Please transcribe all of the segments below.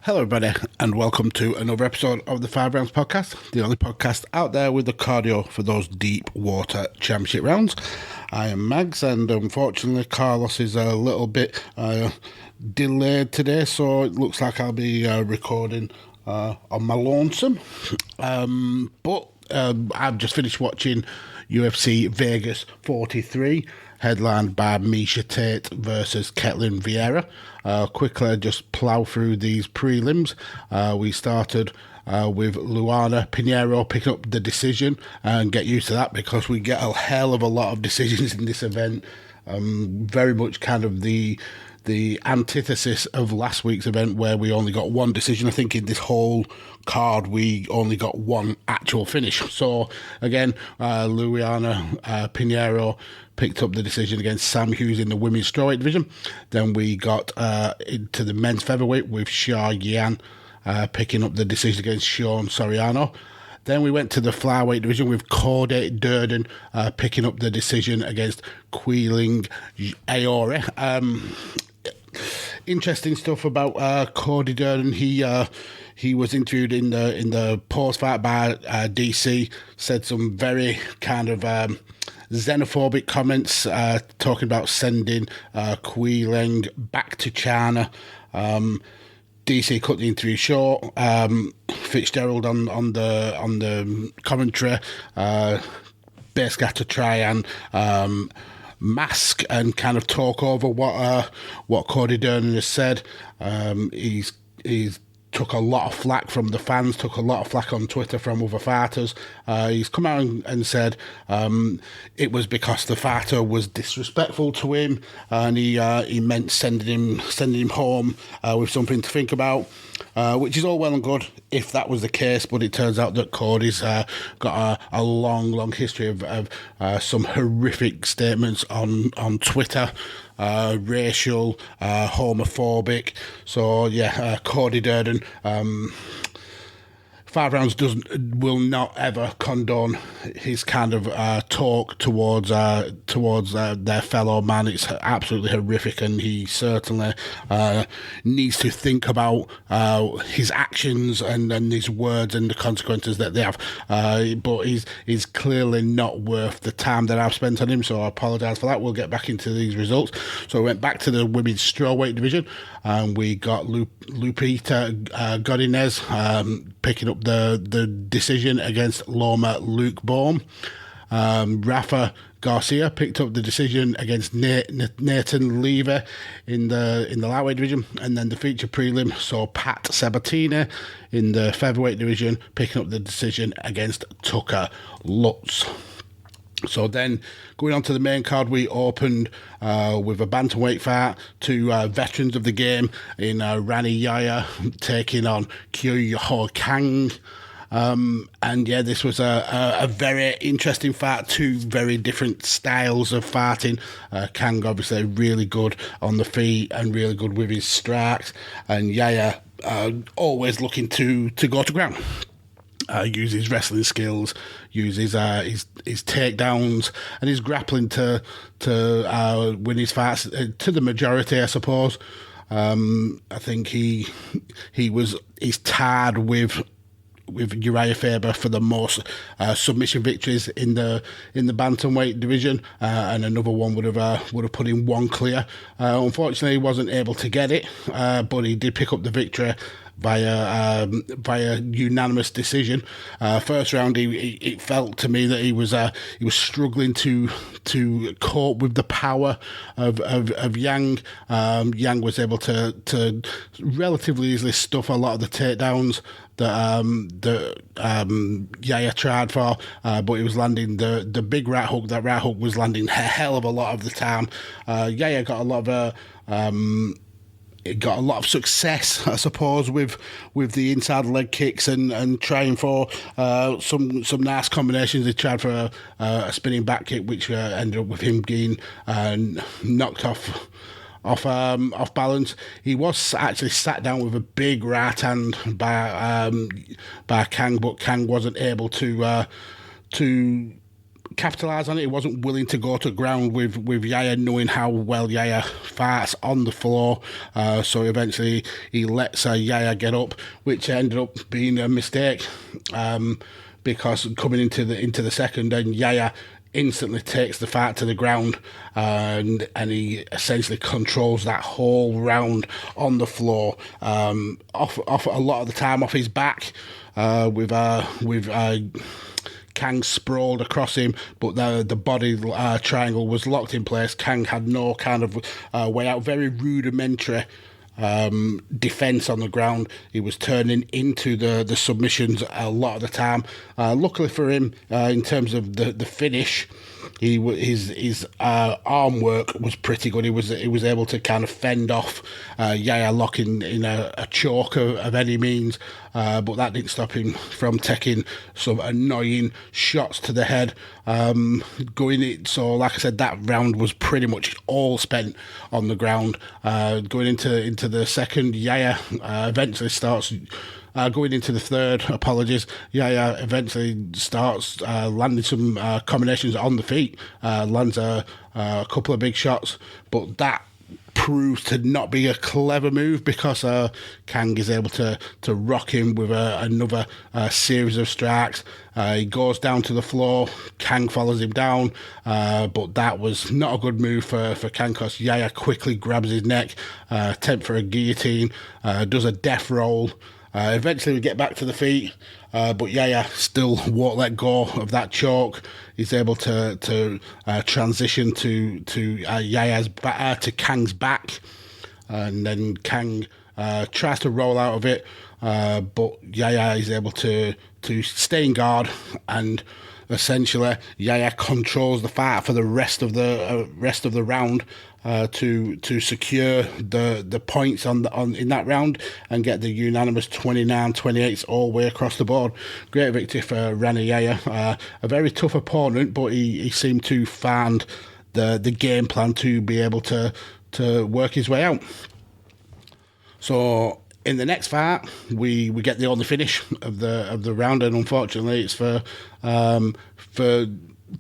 Hello, everybody, and welcome to another episode of the Five Rounds Podcast, the only podcast out there with the cardio for those deep water championship rounds. I am Mags, and unfortunately, Carlos is a little bit delayed today, so it looks like I'll be recording on my lonesome. But I've just finished watching UFC Vegas 43, headlined by Miesha Tate versus Ketlen Vieira. Quickly just plough through these prelims. We started with Luana Pinheiro picking up the decision, and get used to that because we get a hell of a lot of decisions in this event. Very much kind of the antithesis of last week's event where we only got one decision. I think in this whole card we only got one actual finish. So again, Luana Pinheiro picked up the decision against Sam Hughes in the women's strawweight division. Then we got into the men's featherweight with Xia Yan picking up the decision against Sean Soriano. Then we went to the flyweight division with Cody Durden picking up the decision against Queeling Aore. Interesting stuff about Cody Durden. He was interviewed in the post fight by DC. Said some very kind of xenophobic comments, talking about sending Queeling back to China. DC cut the interview short. Fitzgerald on the commentary basically had to try and mask and kind of talk over what Cody Durden has said. He's took a lot of flack from the fans, took a lot of flack on Twitter from other fighters. He's come out and said it was because the fighter was disrespectful to him, and he meant sending him home with something to think about, which is all well and good if that was the case, but it turns out that Cody's got a long history of some horrific statements on Twitter. Racial, homophobic. So yeah, Cody Durden, Five Rounds will not ever condone his kind of talk towards their fellow man. It's absolutely horrific, and he certainly needs to think about his actions and his words and the consequences that they have. But he's clearly not worth the time that I've spent on him, so I apologise for that. We'll get back into these results. So we went back to the women's strawweight division, and we got Lupita Godinez picking up the decision against Loma Luke Baum. Rafa Garcia picked up the decision against Nathan Levy in the lightweight division, and then the feature prelim saw Pat Sabatini in the featherweight division picking up the decision against Tucker Lutz. So then, going on to the main card, we opened with a bantamweight fight, two veterans of the game in Rani Yaya taking on Kyu Ho Kang. And yeah, this was a very interesting fight, two very different styles of fighting. Kang obviously really good on the feet and really good with his strikes, and Yaya always looking to go to ground. Use his wrestling skills, use his takedowns and his grappling to win his fights to the majority, I suppose. I think he's tied with Uriah Faber for the most submission victories in the bantamweight division, and another one would have put him one clear. Unfortunately, he wasn't able to get it, but he did pick up the victory via unanimous decision. First round, it felt to me that he was struggling to cope with the power of Yang. Yang was able to relatively easily stuff a lot of the takedowns that Yaya tried for, but he was landing the big right hook. That right hook was landing a hell of a lot of the time. Yaya got a lot of it got a lot of success, I suppose, with the inside leg kicks and trying for some nice combinations. He tried for a spinning back kick, which ended up with him being knocked off balance. He was actually sat down with a big right hand by Kang, but Kang wasn't able to capitalise on it. He wasn't willing to go to ground with Yaya, knowing how well Yaya fights on the floor. So eventually he lets Yaya get up, which ended up being a mistake, because coming into the second, and Yaya instantly takes the fight to the ground, and he essentially controls that whole round on the floor, off a lot of the time off his back, with Kang sprawled across him, but the body triangle was locked in place. Kang had no kind of way out. Very rudimentary defense on the ground. He was turning into the submissions a lot of the time. Luckily for him, in terms of the finish, his arm work was pretty good. He was able to kind of fend off Yaya locking in a choke of any means, but that didn't stop him from taking some annoying shots to the head. So like I said, that round was pretty much all spent on the ground. Going into the second, Yaya eventually starts. Going into the third, Yaya eventually starts landing some combinations on the feet, lands a couple of big shots, but that proves to not be a clever move, because Kang is able to rock him with another series of strikes. He goes down to the floor. Kang follows him down, but that was not a good move for Kang, because Yaya quickly grabs his neck, attempt for a guillotine, does a death roll. Eventually we get back to the feet, but Yaya still won't let go of that choke. He's able to transition to Yaya's to Kang's back, and then Kang tries to roll out of it, but Yaya is able to stay in guard, and essentially Yaya controls the fight for the rest of the round, to secure the points on in that round and get the unanimous 29-28 all the way across the board. Great victory for Rani Yaya. A very tough opponent, but he seemed to find the game plan to be able to work his way out. So in the next fight, we get the only finish of the round, and unfortunately it's for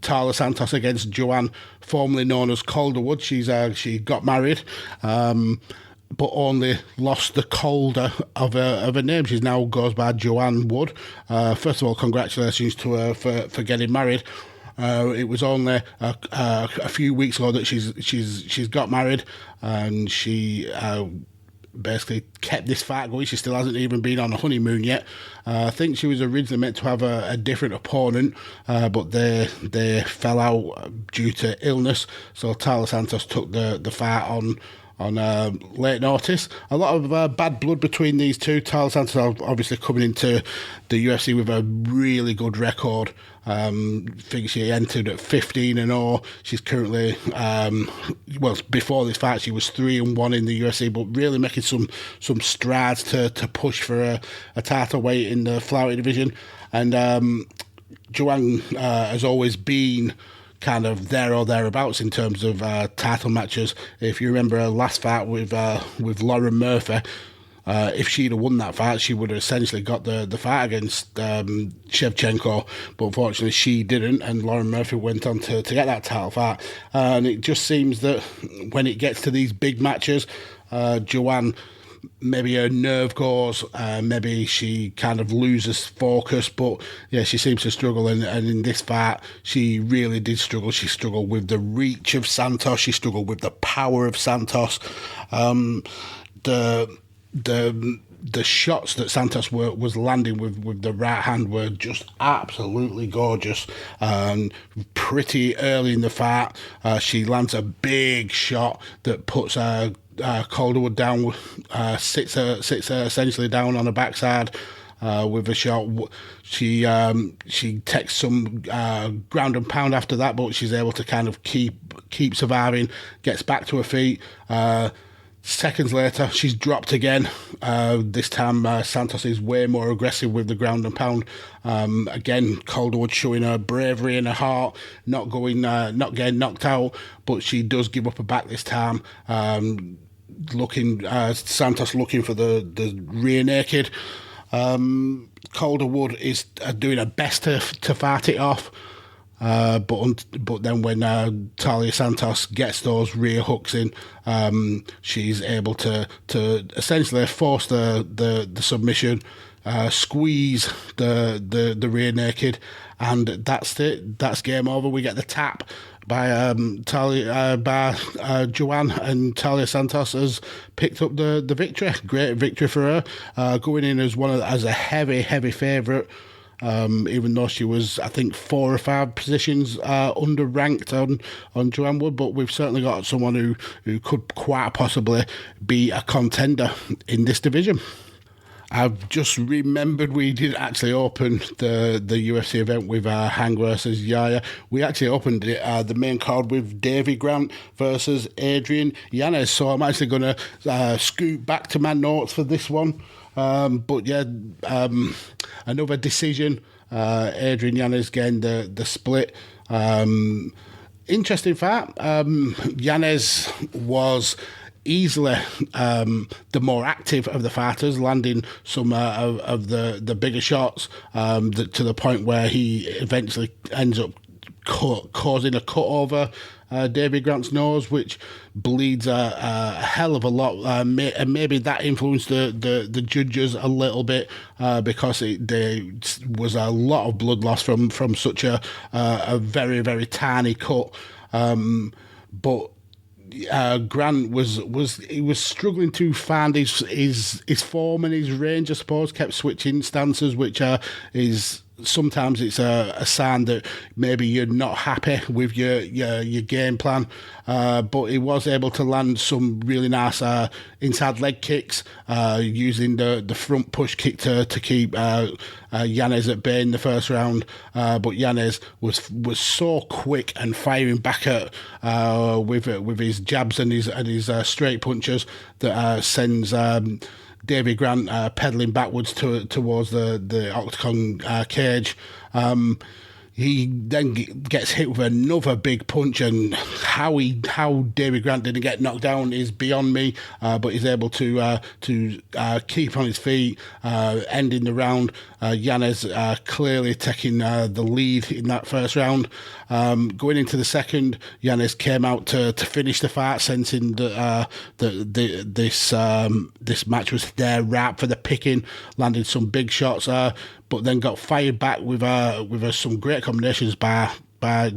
Tala Santos against Joanne, formerly known as Calderwood. She got married, but only lost the Calder of her name. She now goes by Joanne Wood. First of all, congratulations to her for getting married. It was only a few weeks ago that she's got married, and she basically kept this fight going. She still hasn't even been on a honeymoon yet. I think she was originally meant to have a different opponent, but they fell out due to illness. So Tala Santos took the fight on late notice. A lot of bad blood between these two. Tala Santos obviously coming into the UFC with a really good record. I think she entered at 15-0. She's currently, before this fight she was 3-1 in the UFC, but really making some strides to push for a title weight in the flyweight division. And Joanne has always been kind of there or thereabouts in terms of title matches. If you remember her last fight with Lauren Murphy, if she'd have won that fight, she would have essentially got the fight against Shevchenko, but unfortunately she didn't, and Lauren Murphy went on to get that title fight. And it just seems that when it gets to these big matches, Joanne, maybe her nerve goes, maybe she kind of loses focus, but yeah, she seems to struggle, and in this fight she really did struggle. She struggled with the reach of Santos, she struggled with the power of Santos. The shots that Santos was landing with the right hand were just absolutely gorgeous. Pretty early in the fight, she lands a big shot that puts Calderwood down, sits her essentially down on her backside with a shot. She takes some ground and pound after that, but she's able to kind of keep surviving, gets back to her feet. Seconds later, she's dropped again. This time, Santos is way more aggressive with the ground and pound. Again, Calderwood showing her bravery and her heart, not getting knocked out, but she does give up her back this time. Santos looking for the rear naked. Calderwood is doing her best to fight it off. but then when Talia Santos gets those rear hooks in, she's able to essentially force the submission, squeeze the rear naked, and that's it. That's game over. We get the tap by Joanne, and Talia Santos has picked up the victory. Great victory for her, going in as a heavy favourite. Even though she was, I think, 4 or 5 positions under-ranked on Joanne Wood, but we've certainly got someone who could quite possibly be a contender in this division. I've just remembered we did actually open the UFC event with Hang versus Yaya. We actually opened the main card with Davey Grant versus Adrian Janice, so I'm actually going to scoot back to my notes for this one. But yeah, another decision. Adrian Janice getting the split. Interesting fact, Janice was easily the more active of the fighters, landing some of the bigger shots to the point where he eventually ends up causing a cut over Davey Grant's nose, which bleeds a hell of a lot, and maybe that influenced the judges a little bit, because there was a lot of blood loss from such a very, very tiny cut, but Grant was struggling to find his form and his range, I suppose. Kept switching stances, which is sometimes it's a sign that maybe you're not happy with your game plan. But he was able to land some really nice inside leg kicks, using the front push kick to keep Yanez at bay in the first round. But Yanez was so quick and firing back at with his jabs and his straight punches that sends Davey Grant pedaling backwards towards the octagon cage. He then gets hit with another big punch, and how Davey Grant didn't get knocked down is beyond me. But he's able to keep on his feet, ending the round. Yanez clearly taking the lead in that first round. Going into the second, Yanez came out to finish the fight, sensing that this match was their wrap for the picking, landed some big shots, but then got fired back with some great combinations by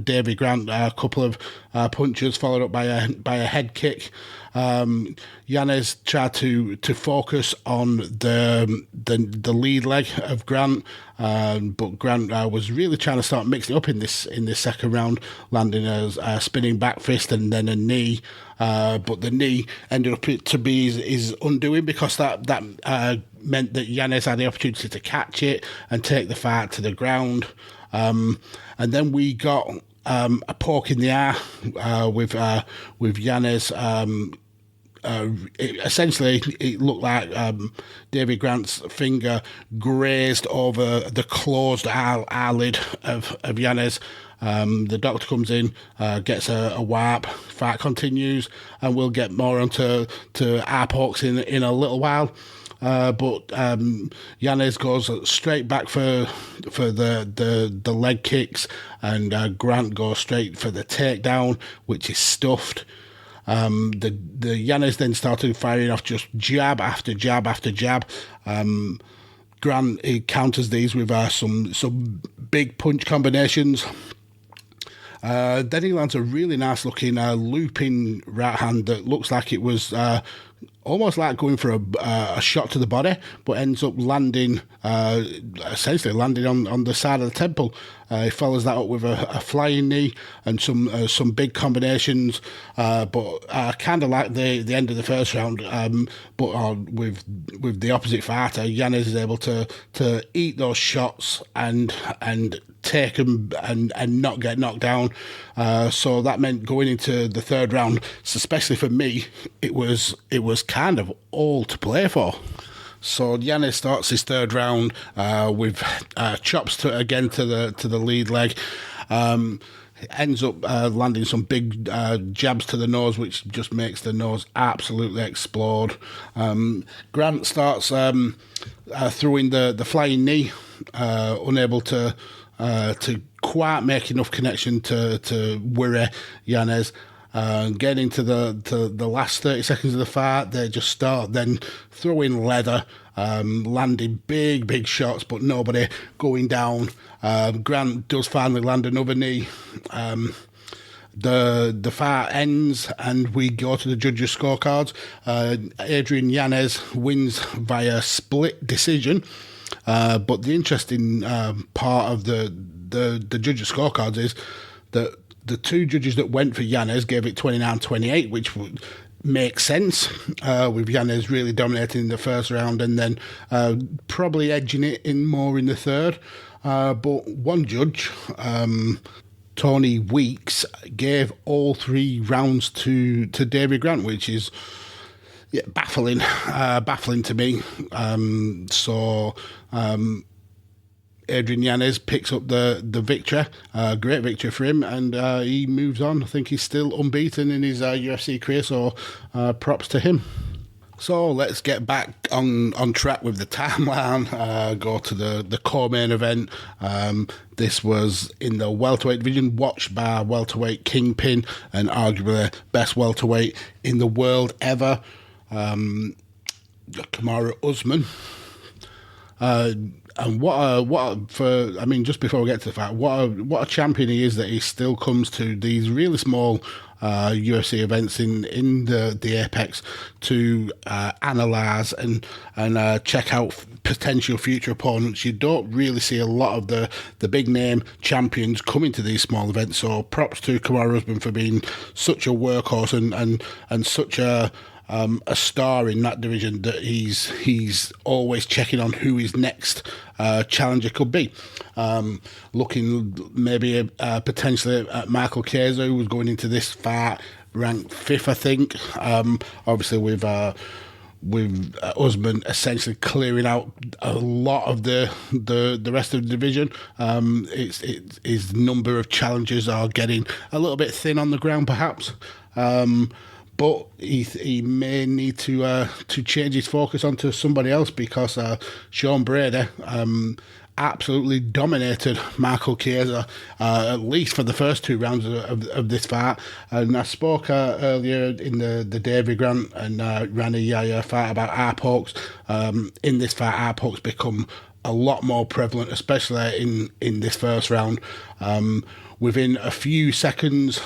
Davey Grant. A couple of punches followed up by a head kick. Yanez tried to focus on the lead leg of Grant, but Grant was really trying to start mixing it up in this second round, landing a spinning back fist and then a knee. But the knee ended up to be his undoing, because that meant that Yanez had the opportunity to catch it and take the fight to the ground. And then we got a poke in the eye with Yanez. Essentially, it looked like Davey Grant's finger grazed over the closed eyelid of Yanez. The doctor comes in, gets a wipe, fight continues, and we'll get more onto eye pokes in a little while. But Yanez goes straight back for the leg kicks, and Grant goes straight for the takedown, which is stuffed. The Yanez then started firing off just jab after jab after jab. Grant, he counters these with some big punch combinations. Then he lands a really nice looking looping right hand that looks like it was almost like going for a shot to the body, but ends up essentially landing on the side of the temple. He follows that up with a flying knee and some big combinations, but kind of like the end of the first round, but with the opposite fighter, Yanez is able to eat those shots and take them and not get knocked down. So that meant going into the third round, especially for me, it was kind of all to play for. So Yanez starts his third round with chops to the lead leg. Ends up landing some big jabs to the nose, which just makes the nose absolutely explode. Grant starts throwing the flying knee, unable to quite make enough connection to worry Janice. Getting to the last 30 seconds of the fight, they just start then throwing leather, landing big shots, but nobody going down. Grant does finally land another knee. The fight ends and we go to the judges' scorecards. Adrian Yanez wins via split decision. But the interesting part of the judges' scorecards is that the two judges that went for Yanez gave it 29-28, which would make sense, with Yanez really dominating in the first round and then probably edging it in more in the third. But one judge, Tony Weeks, gave all 3 rounds to Davey Grant, which is baffling to me. Adrian Yanez picks up the victory, great victory for him, and he moves on. I think he's still unbeaten in his UFC career, so props to him. So let's get back on track with the timeline, go to the co-main event. This was in the welterweight division, watched by welterweight kingpin and arguably best welterweight in the world ever, Kamaru Usman. And just before we get to the fact, what a champion he is, that he still comes to these really small UFC events in the Apex to analyse and check out potential future opponents. You don't really see a lot of the big name champions coming to these small events, so props to Kamaru Usman for being such a workhorse and such a star in that division, that he's always checking on who his next challenger could be. Looking maybe potentially at Michael Chiesa, who was going into this fight ranked 5th, I think. Obviously with Usman essentially clearing out a lot of the rest of the division. His number of challenges are getting a little bit thin on the ground, perhaps. But he may need to change his focus onto somebody else, because Sean Brady absolutely dominated Michael Chiesa, at least for the first 2 rounds of this fight. And I spoke earlier in the Davey Grant and Rani Yahya fight about eye pokes. In this fight, eye pokes become a lot more prevalent, especially in this first round. Within a few seconds,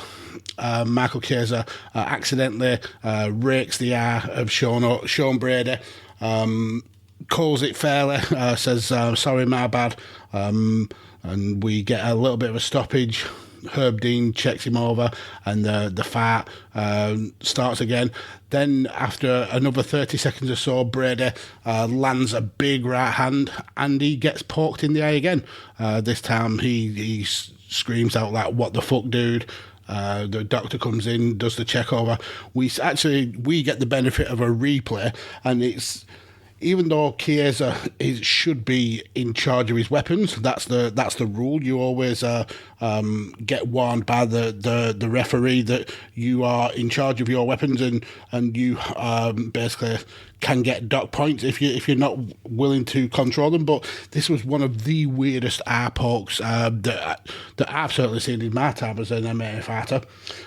Michael Chiesa accidentally rakes the eye of Sean Brady, calls it fairly, says, sorry, my bad, and we get a little bit of a stoppage. Herb Dean checks him over, and the fight starts again. Then after another 30 seconds or so, Brady lands a big right hand, and he gets poked in the eye again. This time he screams out like, "What the fuck, dude?" The doctor comes in, does the check over. We get the benefit of a replay, and it's, even though Chiesa should be in charge of his weapons, that's the rule. You always get warned by the referee that you are in charge of your weapons, and you basically can get dock points if you're not willing to control them. But this was one of the weirdest eye pokes that I've certainly seen in my time as an MMA fighter.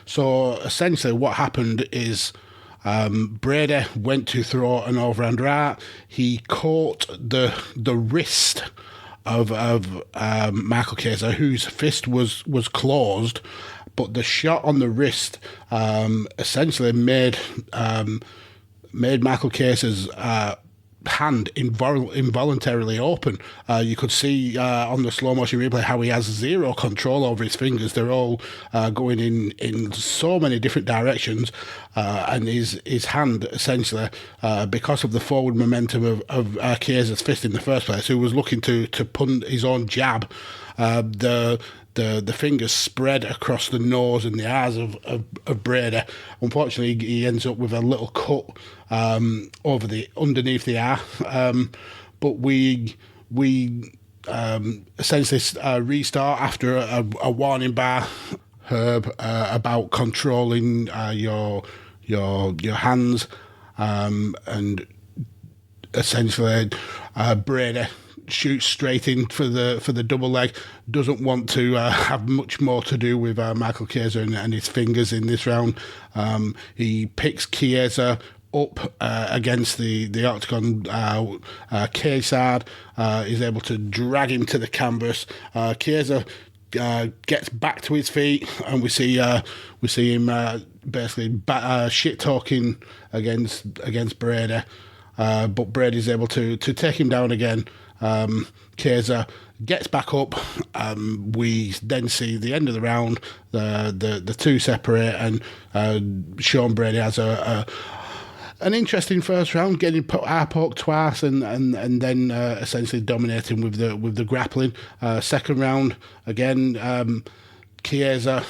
So essentially, what happened is, Brady went to throw an overhand right. He caught the wrist of Michael Chiesa, whose fist was closed, but the shot on the wrist essentially made Michael Chiesa's hand involuntarily open. You could see on the slow motion replay how he has zero control over his fingers. They're all going in so many different directions, and his hand essentially, because of the forward momentum of Chiesa's fist in the first place, who was looking to punt his own jab, the fingers spread across the nose and the eyes of Brady. Unfortunately, he ends up with a little cut underneath the eye. But we essentially restart after a warning by Herb about controlling your hands, and essentially Brady shoots straight in for the double leg. Doesn't want to have much more to do with Michael Chiesa and his fingers in this round. He picks Chiesa up against the octagon cage side, is able to drag him to the canvas. Chiesa gets back to his feet, and we see him basically shit talking against Brady, but Brady's able to take him down again. Chiesa gets back up. We then see the end of the round. The two separate, and Sean Brady has an interesting first round, getting eye poked twice, and then essentially dominating with the grappling. Second round again, Chiesa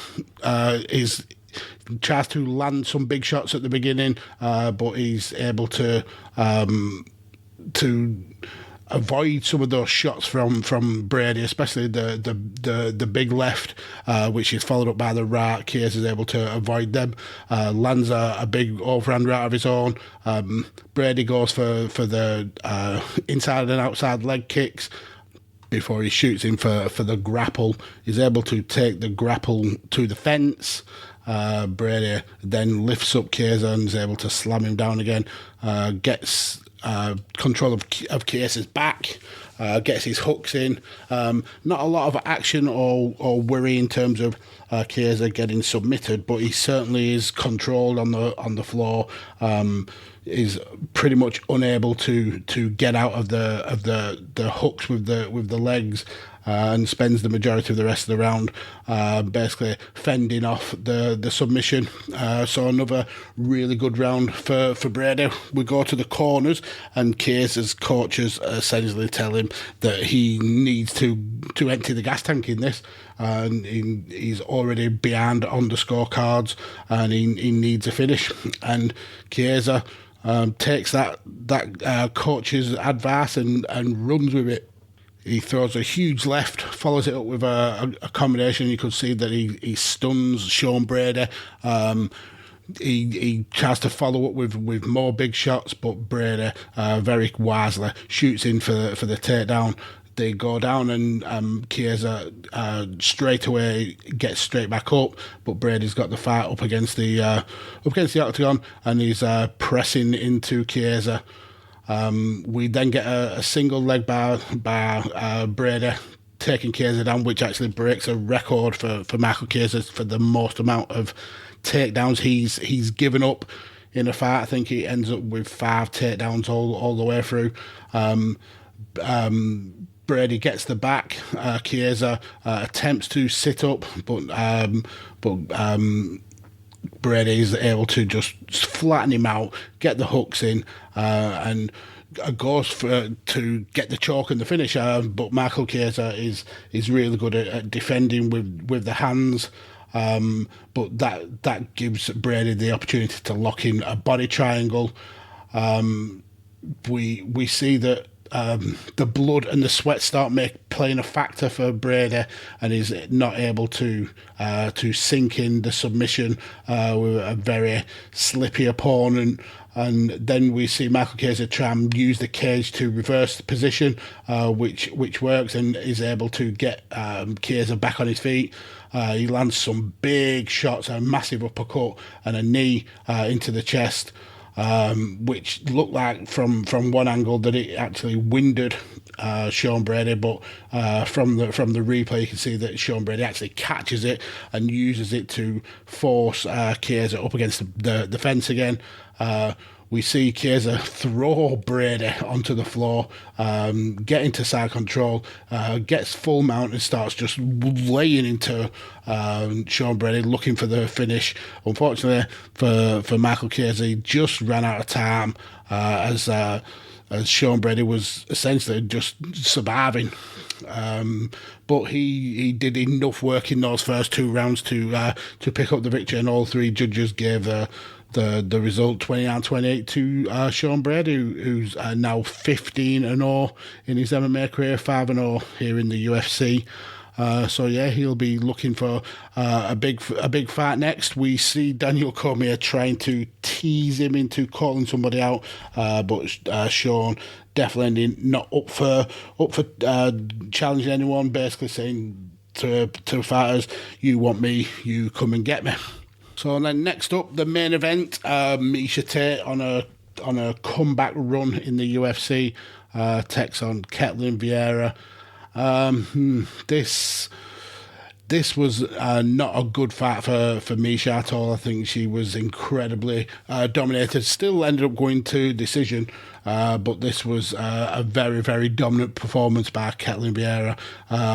tries to land some big shots at the beginning, but he's able to avoid some of those shots from Brady, especially the big left, which is followed up by the right. Chiesa is able to avoid them, lands a big overhand right of his own. Brady goes for the inside and outside leg kicks before he shoots him for the grapple. He's able to take the grapple to the fence. Brady then lifts up Chiesa and is able to slam him down again, gets control of Chiesa's back, gets his hooks in. Not a lot of action or worry in terms of Chiesa getting submitted, but he certainly is controlled on the floor. Is pretty much unable to get out of the hooks with the legs, and spends the majority of the rest of the round basically fending off the submission. So another really good round for Brady. We go to the corners, and Chiesa's coaches essentially tell him that he needs to empty the gas tank in this, and he's already behind on the scorecards, and he needs a finish. And Chiesa takes that coach's advice and runs with it. He throws a huge left, follows it up with a combination. You could see that he stuns Sean Brady. He tries to follow up with more big shots, but Brady very wisely shoots in for the takedown. They go down, and Chiesa straight away gets straight back up, but Brady's got the fight up against the octagon, and he's pressing into Chiesa. We then get a single leg by Brady, taking Chiesa down, which actually breaks a record for Michael Chiesa for the most amount of takedowns he's given up in a fight. I think he ends up with 5 takedowns all the way through. Brady gets the back. Chiesa attempts to sit up, but Brady is able to just flatten him out, get the hooks in, and goes to get the choke and the finish. But Michael Chiesa is really good at defending with the hands. But that gives Brady the opportunity to lock in a body triangle. We see that the blood and the sweat start playing a factor for Brady, and he's not able to sink in the submission with a very slippy opponent. And then we see Michael Chiesa try and use the cage to reverse the position, which works, and is able to get Chiesa back on his feet. He lands some big shots, a massive uppercut and a knee into the chest, which looked like from one angle that it actually winded Sean Brady, but from the replay you can see that Sean Brady actually catches it and uses it to force Chiesa up against the fence again. We see Chiesa throw Brady onto the floor, get into side control, gets full mount and starts just laying into Sean Brady, looking for the finish. Unfortunately for Michael Chiesa, he just ran out of time as Sean Brady was essentially just surviving. But he did enough work in those first 2 rounds to pick up the victory, and all 3 judges gave the result 29-28 to Sean Brady, who's now 15-0 in his MMA career, 5-0 here in the UFC. So yeah, he'll be looking for a big fight next. We see Daniel Cormier trying to tease him into calling somebody out, but Sean definitely not up for challenging anyone. Basically saying to fighters, "You want me, you come and get me." So then next up, the main event, Miesha Tate on a comeback run in the UFC, takes on Ketlen Vieira. This was not a good fight for Miesha at all. I think she was incredibly dominated. Still ended up going to decision, but this was a very, very dominant performance by Ketlen Vieira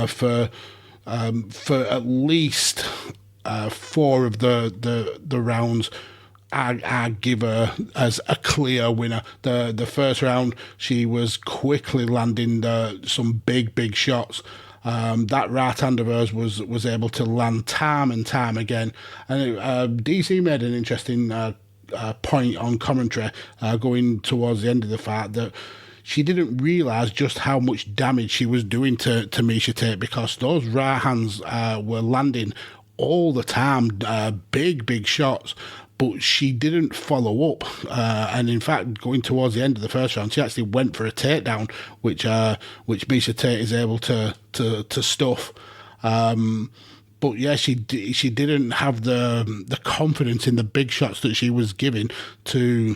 for at least 4 of the rounds. I give her as a clear winner. The first round, she was quickly landing some big shots. That right hand of hers was able to land time and time again. And DC made an interesting point on commentary going towards the end of the fight that she didn't realise just how much damage she was doing to Miesha Tate, because those right hands were landing all the time, big shots, but she didn't follow up. And in fact, going towards the end of the first round, she actually went for a takedown, which Miesha Tate is able to stuff. But yeah, she didn't have the confidence in the big shots that she was giving to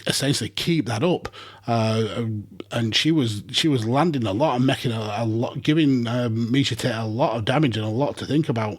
essentially keep that up, and she was landing a lot and making a lot, giving Miesha Tate a lot of damage and a lot to think about.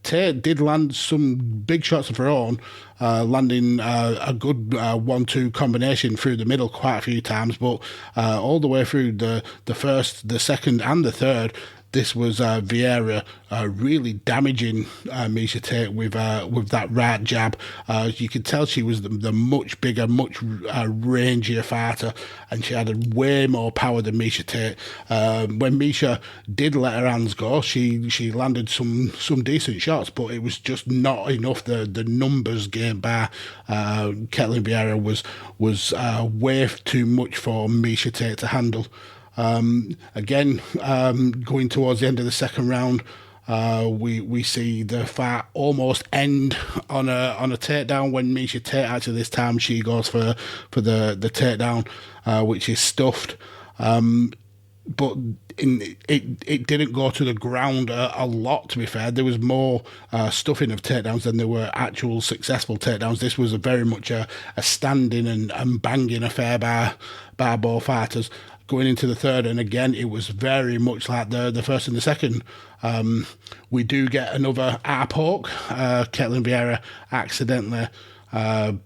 Tate did land some big shots of her own, landing a good 1-2 combination through the middle quite a few times, but all the way through the first, the second, and the third, this was Vieira really damaging Miesha Tate with that right jab. You could tell she was the much bigger, much rangier fighter, and she had way more power than Miesha Tate. When Miesha did let her hands go, she landed some decent shots, but it was just not enough. The numbers gained by Ketlen Vieira was way too much for Miesha Tate to handle. Again, going towards the end of the second round, we see the fight almost end on a takedown when Miesha Tate, actually this time she goes for the takedown, which is stuffed. But it didn't go to the ground a lot, to be fair. There was more stuffing of takedowns than there were actual successful takedowns. This was very much a standing and banging affair by both fighters. Going into the third, and again, it was very much like the first and the second. We do get another eye poke. Ketlen Vieira accidentally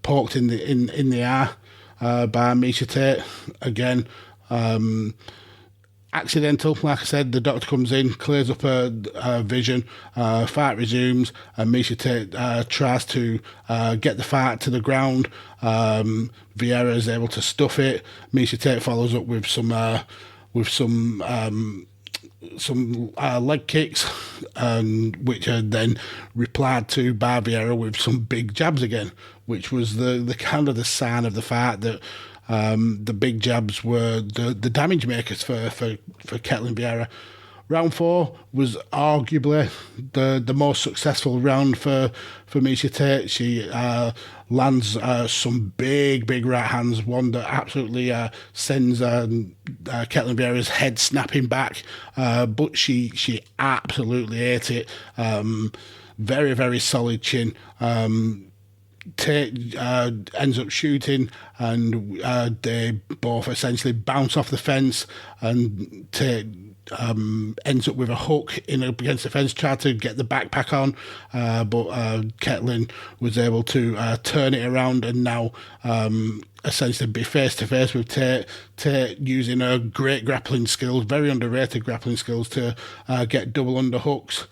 poked in the eye by Miesha Tate. Again, accidental. Like I said, the doctor comes in, clears up her vision, fight resumes, and Miesha Tate tries to get the fight to the ground. Vieira is able to stuff it. Miesha Tate follows up with some leg kicks, which are then replied to by Vieira with some big jabs again, which was the kind of the sign of the fight that the big jabs were the damage makers for Ketlen Vieira. Round 4 was arguably the most successful round for Miesha Tate. She lands some big right hands, one that absolutely sends Ketlen Vieira's head snapping back, but she absolutely ate it. Very, very solid chin. Tate ends up shooting, and they both essentially bounce off the fence, and Tate ends up with a hook in against the fence, tried to get the backpack on, but Ketlen was able to turn it around and now essentially be face to face with Tate. Tate using her great grappling skills, very underrated grappling skills, to get double underhooks.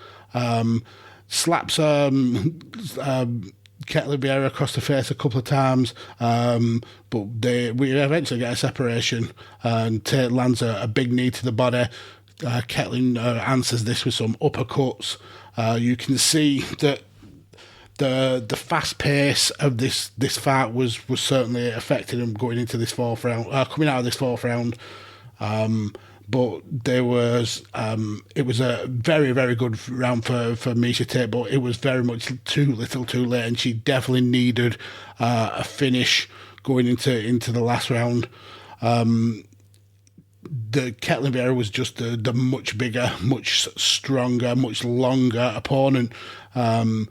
Slaps Ketlen Vieira across the face a couple of times, but we eventually get a separation, and Tate lands a big knee to the body. Ketlen answers this with some uppercuts. You can see that the fast pace of this fight was certainly affecting him going into this fourth round, coming out of this fourth round. but there was it was a very, very good round for Miesha Tate, but it was very much too little too late, and she definitely needed a finish going into the last round. The Ketlen Vieira was just the much bigger, much stronger, much longer opponent. Going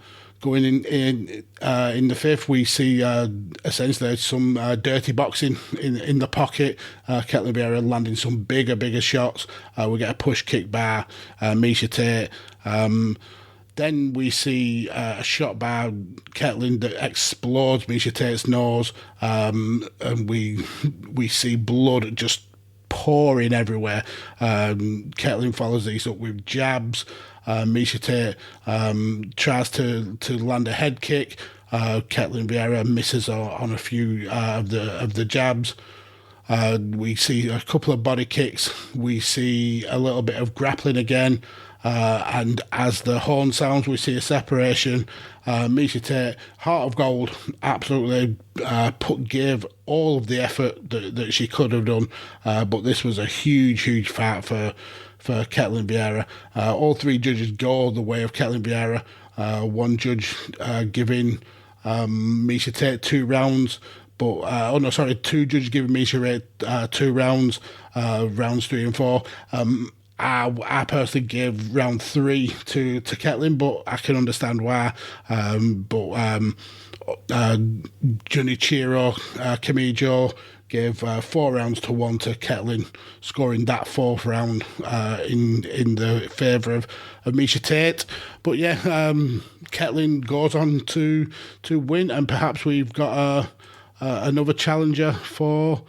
in the fifth, we see essentially some dirty boxing in the pocket. Ketlen Vieira landing some bigger shots. We get a push kick by Miesha Tate. Then we see a shot by Ketlen that explodes Miesha Tate's nose, and we see blood just pouring everywhere. Ketlen follows these up with jabs. Miesha Tate tries to land a head kick. Ketlen Vieira misses on a few of the jabs. We see a couple of body kicks. We see a little bit of grappling again. And as the horn sounds, we see a separation. Miesha Tate, heart of gold, absolutely gave all of the effort that she could have done. But this was a huge fight for Ketlen Vieira. All three judges go the way of Ketlen Vieira. One judge giving Miesha Tate 2 rounds. Two judges giving Miesha Tate 2 rounds, rounds 3 and 4. I personally gave round 3 to Ketlen, but I can understand why. Junichiro Kamijo gave 4 rounds to 1 to Ketlen, scoring that 4th round in the favour of Miesha Tate. But yeah, Ketlen goes on to win, and perhaps we've got another challenger for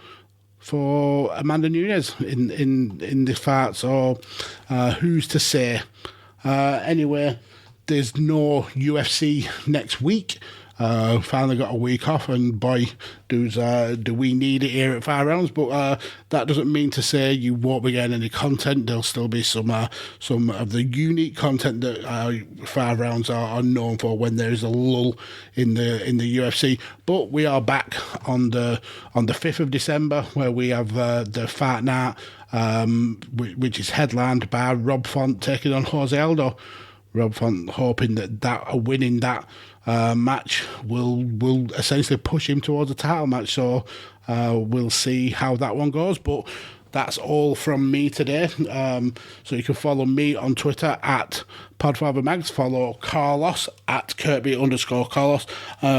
Amanda Nunes in this fight. So who's to say? Anyway, there's no UFC next week. Finally got a week off, and boy, do we need it here at 5 rounds. But that doesn't mean to say you won't be getting any content. There'll still be some of the unique content that 5 rounds are known for when there is a lull in the UFC. But we are back on the 5th of December, where we have the fight night, which is headlined by Rob Font taking on Jose Aldo. Rob Font hoping that winning that match will essentially push him towards a title match. So we'll see how that one goes. But that's all from me today. So you can follow me on Twitter at PodfatherMags. Follow Carlos at Kirby_Carlos.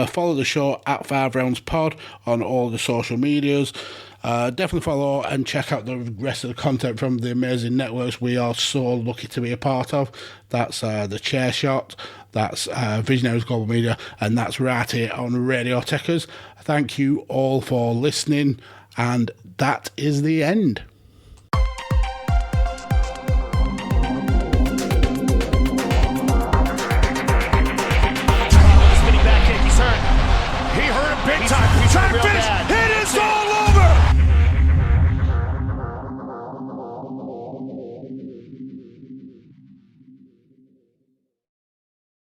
Follow the show at 5 Rounds Pod on all the social medias. Definitely follow and check out the rest of the content from the amazing networks we are so lucky to be a part of. That's The Chair Shot, that's Visionaries Global Media, and that's right here on Radio Tekkers. Thank you all for listening, and that is the end.